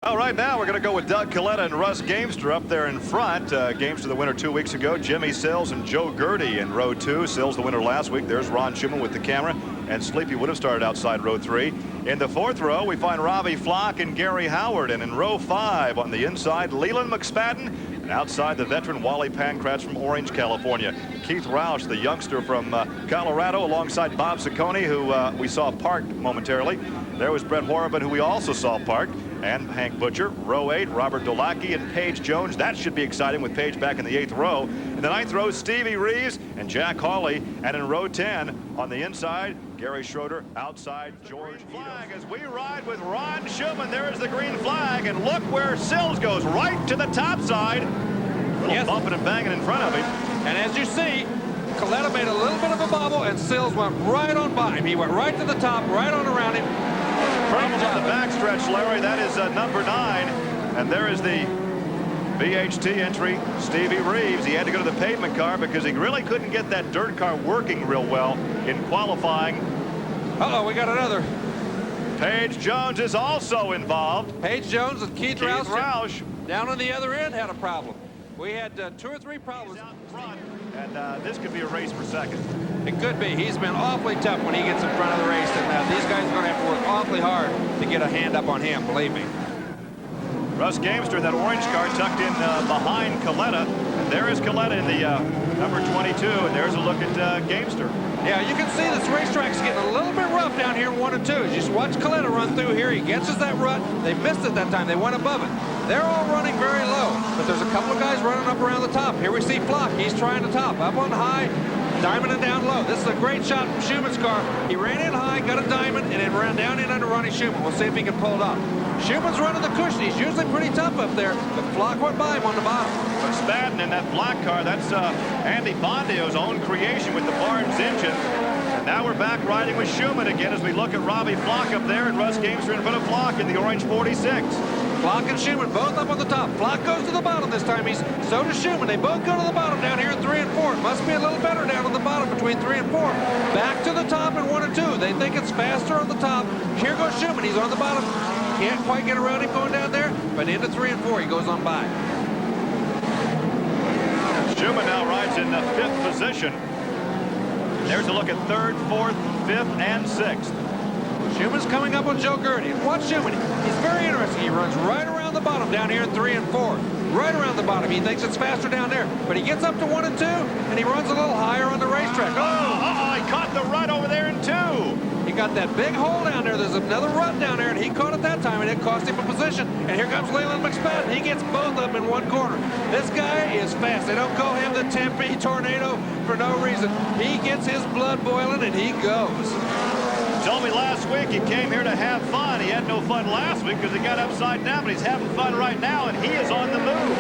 Well, right now we're going to go with Doug Coletta and Russ Gamester up there in front. Gamester the winner 2 weeks ago. Jimmy Sills and Joe Gertie in row 2. Sills the winner last week. There's Ron Schumann with the camera. And Sleepy would have started outside row 3. In the 4th row, we find Robbie Flock and Gary Howard. And in row 5 on the inside, Leland McSpadden. And outside, the veteran Wally Pankratz from Orange, California. Keith Roush, the youngster from Colorado, alongside Bob Ciccone, who we saw parked momentarily. There was Brett Horriban, who we also saw parked. And Hank Butcher. Row 8, Robert Dolacki and Paige Jones. That should be exciting with Paige back in the 8th row. In the 9th row, Stevie Reeves and Jack Hawley. And in row 10, on the inside, Gary Schroeder. Outside, George Flag as we ride with Ron Schumann. There is the green flag. And look where Sills goes, right to the top side. A little bumping and banging in front of him. And as you see, Coletta made a little bit of a bobble, and Sills went right on by him. He went right to the top, right on around him. Problem on the backstretch, Larry. That is number 9. And there is the BHT entry, Stevie Reeves. He had to go to the pavement car because he really couldn't get that dirt car working real well in qualifying. Uh-oh, we got another. Paige Jones is also involved. Paige Jones and Keith Roush down on the other end had a problem. We had 2 or 3 problems. He's out front, and this could be a race for second. It could be. He's been awfully tough when he gets in front of the race, and these guys are going to have to work awfully hard to get a hand up on him, believe me. Russ Gamester in that orange car tucked in behind Coletta. And there is Coletta in the number 22, and there's a look at Gamester. Yeah, you can see this racetrack's getting a little bit rough down here in 1 and 2. As you watch Coletta run through here, he gets us that rut. They missed it that time. They went above it. They're all running very low, but there's a couple of guys running up around the top. Here we see Flock. He's trying to top. Up on high, diamond and down low. This is a great shot from Schumann's car. He ran in high, got a diamond, and then ran down in under Ronnie Schumann. We'll see if he can pull it off. Schumann's running the cushion. He's usually pretty tough up there, but Flock went by him on the bottom. McSpadden in that black car, that's Andy Bondio's own creation with the Barnes engine. And now we're back riding with Schumann again as we look at Robbie Flock up there and Russ Gamester in front of Flock in the orange 46. Flock and Schumann both up on the top. Flock goes to the bottom this time. So does Schumann. They both go to the bottom down here in 3 and 4. It must be a little better down on the bottom between 3 and 4. Back to the top in 1 and 2. They think it's faster on the top. Here goes Schumann. He's on the bottom. Can't quite get around him going down there, but into 3 and 4 he goes on by. Schumann now rides in the 5th position. There's a look at 3rd, 4th, 5th, and 6th. Schumann's coming up with Joe Gertie. Watch Schumann. He's very interesting. He runs right around the bottom down here in 3 and 4. Right around the bottom. He thinks it's faster down there. But he gets up to 1 and 2, and he runs a little higher on the racetrack. He caught the rut over there in 2. He got that big hole down there. There's another rut down there, and he caught it that time, and it cost him a position. And here comes Leland McSpadden. He gets both up in 1 corner. This guy is fast. They don't call him the Tempe Tornado for no reason. He gets his blood boiling, and he goes. Told me last week he came here to have fun. He had no fun last week because he got upside down, but he's having fun right now, and he is on the move.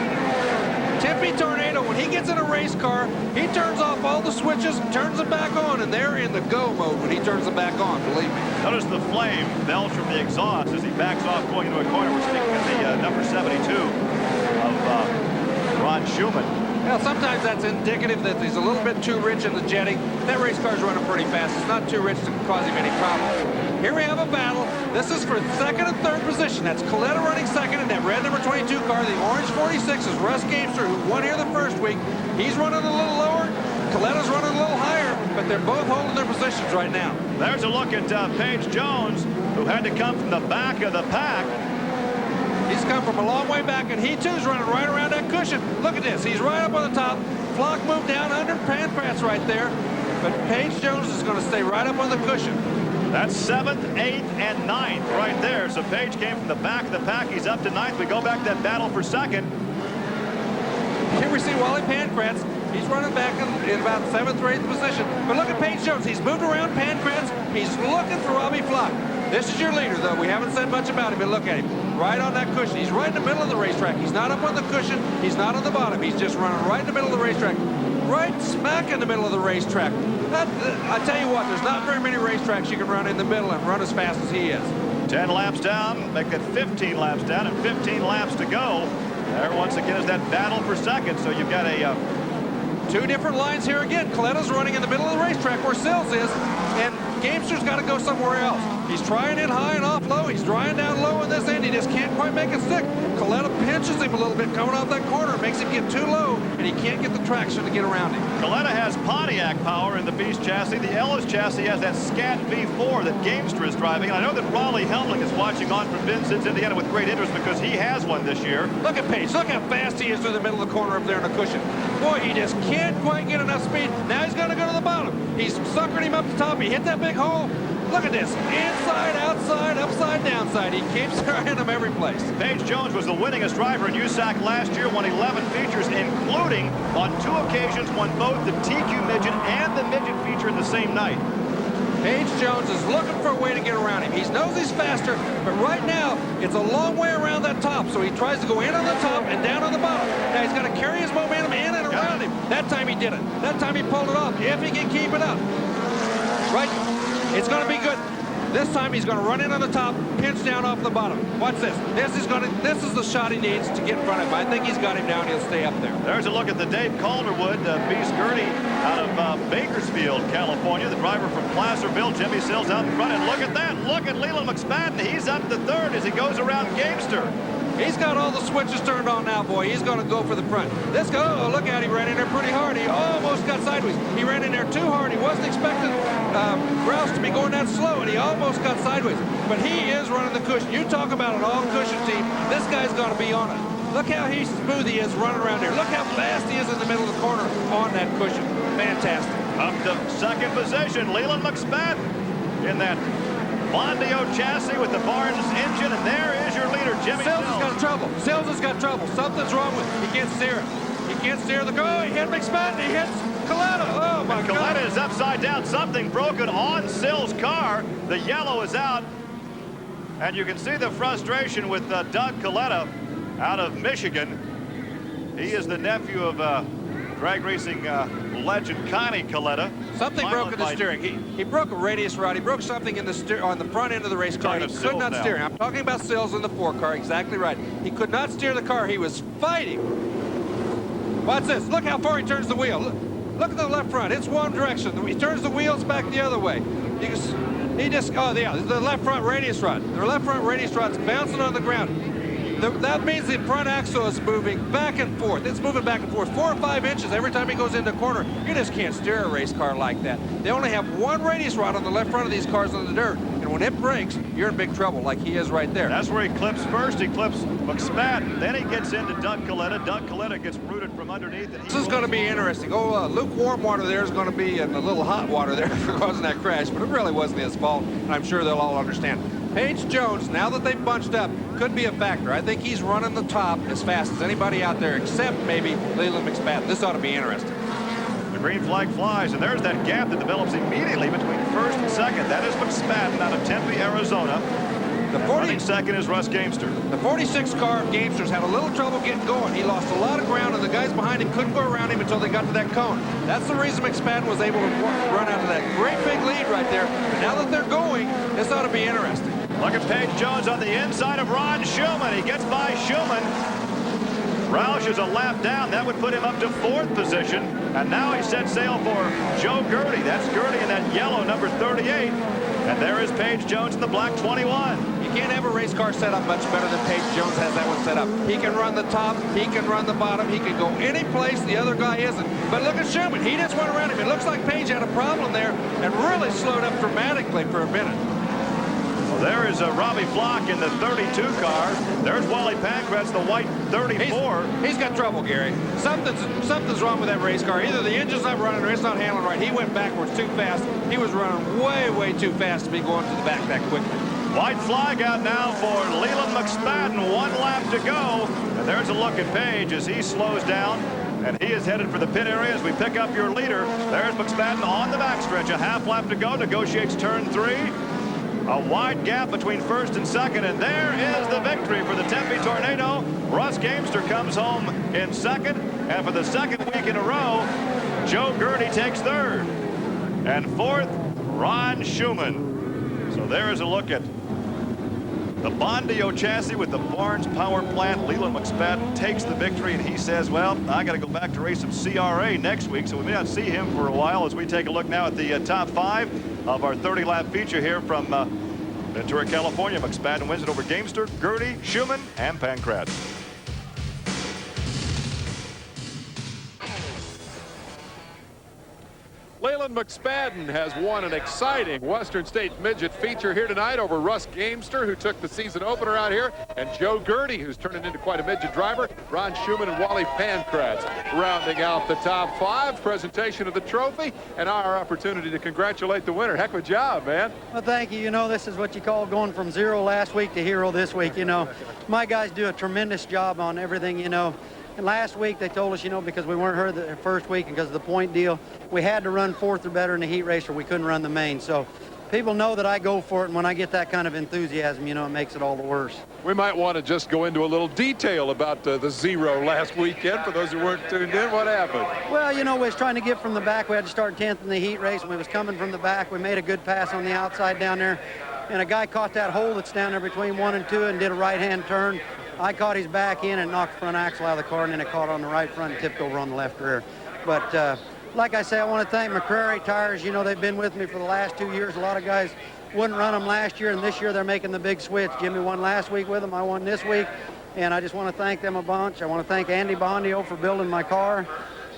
Tempe Tornado, when he gets in a race car, he turns off all the switches, turns them back on, and they're in the go mode when he turns them back on, believe me. Notice the flame belch from the exhaust as he backs off going into a corner. We're speaking of the number 72 of Ron Schumann. Well, sometimes that's indicative that he's a little bit too rich in the jetting. That race car's running pretty fast. It's not too rich to cause him any problems. Here we have a battle. This is for 2nd and 3rd position. That's Coletta running 2nd in that red number 22 car. The orange 46 is Russ Gamester, who won here the 1st week. He's running a little lower. Coletta's running a little higher, but they're both holding their positions right now. There's a look at Paige Jones, who had to come from the back of the pack. He's come from a long way back, and he too is running right around that cushion. Look at this. He's right up on the top. Flock moved down under Pankratz right there, but Paige Jones is going to stay right up on the cushion. That's 7th, 8th, and 9th right there. So Paige came from the back of the pack. He's up to 9th. We go back to that battle for 2nd. Here we see Wally Pankratz. He's running back in about 7th or 8th position. But look at Paige Jones. He's moved around Pankratz. He's looking for Robbie Flock. This is your leader, though. We haven't said much about him, but look at him. Right on that cushion. He's right in the middle of the racetrack. He's not up on the cushion. He's not on the bottom. He's just running right in the middle of the racetrack. Right smack in the middle of the racetrack. I tell you what, there's not very many racetracks you can run in the middle and run as fast as he is. 10 laps down, make that 15 laps down, and 15 laps to go. There once again is that battle for 2nd. So you've got a 2 different lines here again. Coletta's running in the middle of the racetrack where Sills is, and Gamester's got to go somewhere else. He's trying it high and off low. He's drying down low in this end. He just can't quite make it stick. Coletta pinches him a little bit coming off that corner. Makes him get too low, and he can't get the traction to get around him. Coletta has Pontiac power in the Beast chassis. The Ellis chassis has that Scat V4 that Gamester is driving. And I know that Raleigh Helmling is watching on from Vincennes, Indiana with great interest because he has one this year. Look at Page. Look how fast he is through the middle of the corner up there in the cushion. Boy, he just can't quite get enough speed. Now he's going to go to the bottom. He's suckering him up the top. He hit that big hole. Look at this. Inside, outside, upside, downside. He keeps trying them every place. Paige Jones was the winningest driver in USAC last year, won 11 features, including on 2 occasions won both the TQ Midget and the Midget feature in the same night. Paige Jones is looking for a way to get around him. He knows he's faster, but right now, it's a long way around that top, so he tries to go in on the top and down on the bottom. Now he's got to carry his momentum in and around him. That time he did it. That time he pulled it off, if he can keep it up. Right? It's going to be good. This time he's going to run in on the top, pinch down off the bottom. Watch this. This is the shot he needs to get in front of him. I think he's got him now, and he'll stay up there. There's a look at the Dave Calderwood, Beast Gertie out of Bakersfield, California. The driver from Placerville, Jimmy Sills out in front. And look at that. Look at Leland McSpadden. He's up to third as he goes around Gamester. He's got all the switches turned on now, boy. He's going to go for the front. This guy, oh, look out, he ran in there pretty hard. He almost got sideways. He ran in there too hard. He wasn't expecting Grouse to be going that slow, and he almost got sideways. But he is running the cushion. You talk about an all-cushion team. This guy's going to be on it. Look how smooth he is running around here. Look how fast he is in the middle of the corner on that cushion. Fantastic. Up to second position, Leland McSpadden in that Bondio chassis with the Barnes engine, and there is your leader, Jimmy Sills. Sills has got trouble. Sills has got trouble. Something's wrong with him. He can't steer it. He can't steer the car. He hit McSpadden. He hits Coletta. Oh, my God. Coletta is upside down. Something broken on Sills' car. The yellow is out. And you can see the frustration with Doug Coletta out of Michigan. He is the nephew of drag racing legend Connie Coletta. Something broke in the steering. He broke a radius rod. He broke something in the on the front end of the race car. He could not steer. I'm talking about Sills in the 4 car. Exactly right. He could not steer the car. He was fighting. Watch this. Look how far he turns the wheel. Look at the left front. It's one direction. He turns the wheels back the other way. Oh, yeah, the left front radius rod. The left front radius rod's bouncing on the ground. That means the front axle is moving back and forth. It's moving back and forth 4 or 5 inches every time he goes into a corner. You just can't steer a race car like that. They only have one radius rod on the left front of these cars on the dirt. And when it breaks, you're in big trouble like he is right there. That's where he clips first. He clips McSpadden. Then he gets into Doug Coletta. Doug Coletta gets rooted from underneath. And this is going to be interesting. Lukewarm water there is going to be in a little hot water there for causing that crash. But it really wasn't his fault. And I'm sure they'll all understand. Paige Jones, now that they've bunched up, could be a factor. I think he's running the top as fast as anybody out there, except maybe Leland McSpadden. This ought to be interesting. The green flag flies, and there's that gap that develops immediately between first and second. That is McSpadden out of Tempe, Arizona. The 42nd is Russ Gamester. The 46 car of Gamester's had a little trouble getting going. He lost a lot of ground, and the guys behind him couldn't go around him until they got to that cone. That's the reason McSpadden was able to run out of that great big lead right there. But now that they're going, this ought to be interesting. Look at Paige Jones on the inside of Ron Schumann. He gets by Schumann. Roush is a lap down. That would put him up to 4th position. And now he set sail for Joe Gertie. That's Gertie in that yellow number 38. And there is Paige Jones in the black 21. You can't have a race car set up much better than Paige Jones has that one set up. He can run the top, he can run the bottom, he can go any place the other guy isn't. But look at Schumann, he just went around him. It looks like Paige had a problem there and really slowed up dramatically for a minute. Well, there is Robbie Flock in the 32 car. There's Wally Pancratz, the white 34. He's got trouble, Gary. Something's wrong with that race car. Either the engine's not running or it's not handling right. He went backwards too fast. He was running way, way too fast to be going to the back that quickly. White flag out now for Leland McSpadden. 1 lap to go. And there's a look at Paige as he slows down. And he is headed for the pit area as we pick up your leader. There's McSpadden on the backstretch. A half lap to go. Negotiates turn 3. A wide gap between first and second. And there is the victory for the Tempe Tornado. Russ Gamester comes home in second. And for the second week in a row, Joe Gertie takes third. And fourth, Ron Schumann. So there is a look at the Bondio chassis with the Barnes power plant. Leland McSpadden takes the victory, and he says, well, I got to go back to race some CRA next week, so we may not see him for a while as we take a look now at the top 5 of our 30-lap feature here from Ventura, California, McSpadden wins it over Gamester, Gertie, Schumann, and Pankratz. Leland McSpadden has won an exciting Western State Midget feature here tonight over Russ Gamester, who took the season opener out here, and Joe Gertie, who's turning into quite a midget driver. Ron Schumann and Wally Pankratz rounding out the top 5. Presentation of the trophy and our opportunity to congratulate the winner. Heck of a job, man. Well, thank you. You know, this is what you call going from zero last week to hero this week. You know, my guys do a tremendous job on everything, you know. And last week they told us, you know, because we weren't hurt the first week and because of the point deal, we had to run 4th or better in the heat race or we couldn't run the main. So people know that I go for it, and when I get that kind of enthusiasm, you know, it makes it all the worse. We might want to just go into a little detail about the zero last weekend for those who weren't tuned in. What happened? Well, you know, we was trying to get from the back. We had to start 10th in the heat race, and we was coming from the back. We made a good pass on the outside down there, and a guy caught that hole that's down there between 1 and 2 and did a right-hand turn. I caught his back in and knocked the front axle out of the car, and then it caught on the right front and tipped over on the left rear. But like I say, I want to thank McCrary Tires. You know, they've been with me for the last 2 years. A lot of guys wouldn't run them last year, and this year they're making the big switch. Jimmy won last week with them. I won this week, and I just want to thank them a bunch. I want to thank Andy Bondio for building my car,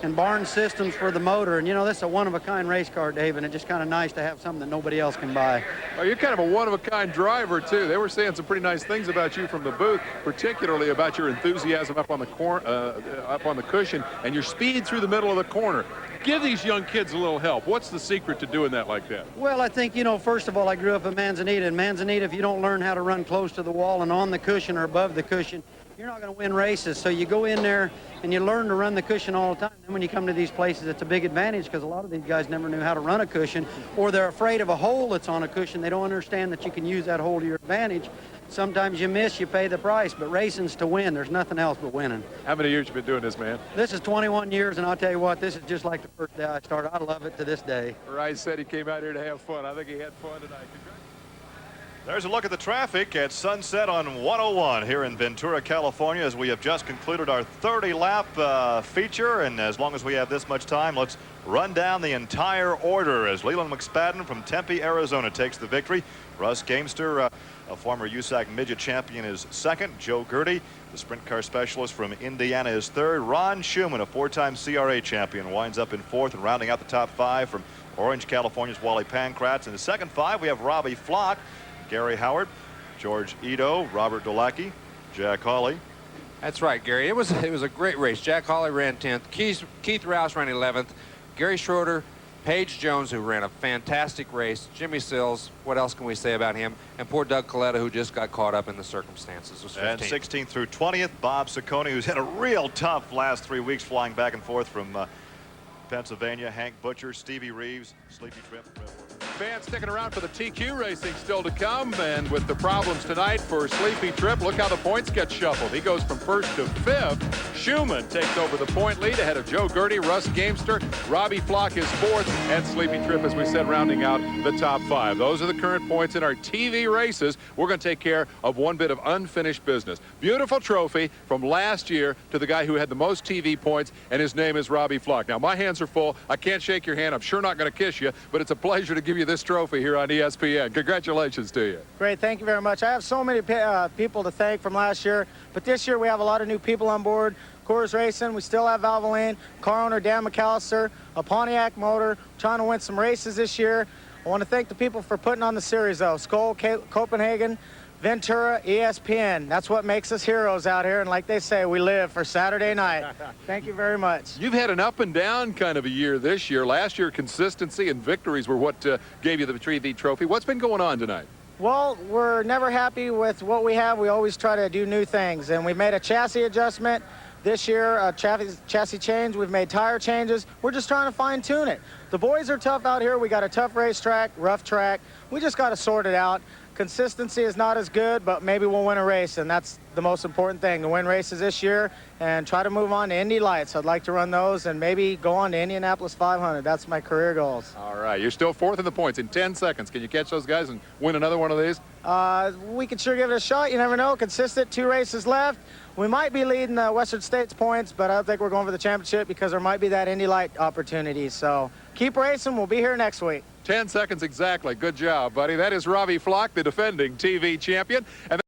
and Barnes Systems for the motor. And you know, this is a one-of-a-kind race car, Dave, and it's just kind of nice to have something that nobody else can buy. Oh, you're kind of a one-of-a-kind driver too. They were saying some pretty nice things about you from the booth, particularly about your enthusiasm up on the cushion and your speed through the middle of the corner. Give these young kids a little help. What's the secret to doing that like that? Well, I think, you know, first of all, I grew up in Manzanita. In Manzanita, if you don't learn how to run close to the wall and on the cushion or above the cushion, you're not going to win races. So you go in there and you learn to run the cushion all the time. Then when you come to these places, it's a big advantage because a lot of these guys never knew how to run a cushion, or they're afraid of a hole that's on a cushion. They don't understand that you can use that hole to your advantage. Sometimes you miss, you pay the price, but racing's to win. There's nothing else but winning. How many years you been doing this, man? This is 21 years, and I'll tell you what, this is just like the first day I started. I love it to this day. Rice said he came out here to have fun. I think he had fun tonight. There's a look at the traffic at sunset on 101 here in Ventura, California, as we have just concluded our 30-lap feature. And as long as we have this much time, let's run down the entire order as Leland McSpadden from Tempe, Arizona takes the victory. Russ Gamester, a former USAC midget champion, is second. Joe Gertie, the sprint car specialist from Indiana, is third. Ron Schumann, a 4-time CRA champion, winds up in fourth, and rounding out the top 5 from Orange, California's Wally Pankratz. In the second 5, we have Robbie Flock, Gary Howard, George Ito, Robert Dolacki, Jack Hawley. That's right, Gary. It was a great race. Jack Hawley ran 10th. Keith Rouse ran 11th. Gary Schroeder, Paige Jones, who ran a fantastic race. Jimmy Sills, what else can we say about him? And poor Doug Coletta, who just got caught up in the circumstances, was 15th. And 16th through 20th, Bob Ciccone, who's had a real tough last 3 weeks flying back and forth from Pennsylvania. Hank Butcher, Stevie Reeves, Sleepy Trip. Fans sticking around for the TQ racing still to come, and with the problems tonight for Sleepy Trip, look how the points get shuffled. He goes from 1st to 5th. Schumann takes over the point lead ahead of Joe Gertie, Russ Gamester, Robbie Flock is 4th, and Sleepy Trip, as we said, rounding out the top 5. Those are the current points in our TV races. We're going to take care of one bit of unfinished business. Beautiful trophy from last year to the guy who had the most TV points, and his name is Robbie Flock. Now, my hands are full. I can't shake your hand. I'm sure not going to kiss you, but it's a pleasure to give you this trophy here on ESPN. Congratulations to you. Great, thank you very much. I have so many people to thank from last year, but this year we have a lot of new people on board. Coors Racing, we still have Valvoline, car owner Dan McAllister, a Pontiac motor, trying to win some races this year. I want to thank the people for putting on the series, though. Skoll, Copenhagen, Ventura, ESPN. That's what makes us heroes out here, and like they say, we live for Saturday night. Thank you very much. You've had an up and down kind of a year this year. Last year, consistency and victories were what gave you the TV trophy. What's been going on tonight? Well, we're never happy with what we have. We always try to do new things, and we made a chassis adjustment this year, a chassis change. We've made tire changes. We're just trying to fine-tune it. The boys are tough out here. We got a tough racetrack, rough track. We just got to sort it out. Consistency is not as good, but maybe we'll win a race, and that's the most important thing, to win races this year and try to move on to Indy Lights. I'd like to run those and maybe go on to Indianapolis 500. That's my career goals. All right, you're still 4th in the points in 10 seconds. Can you catch those guys and win another one of these? we could sure give it a shot. You never know. Consistent, 2 races left. We might be leading the Western States points, but I don't think we're going for the championship because there might be that Indy Light opportunity. So keep racing. We'll be here next week. 10 seconds exactly. Good job, buddy. That is Robbie Flock, the defending TV champion. And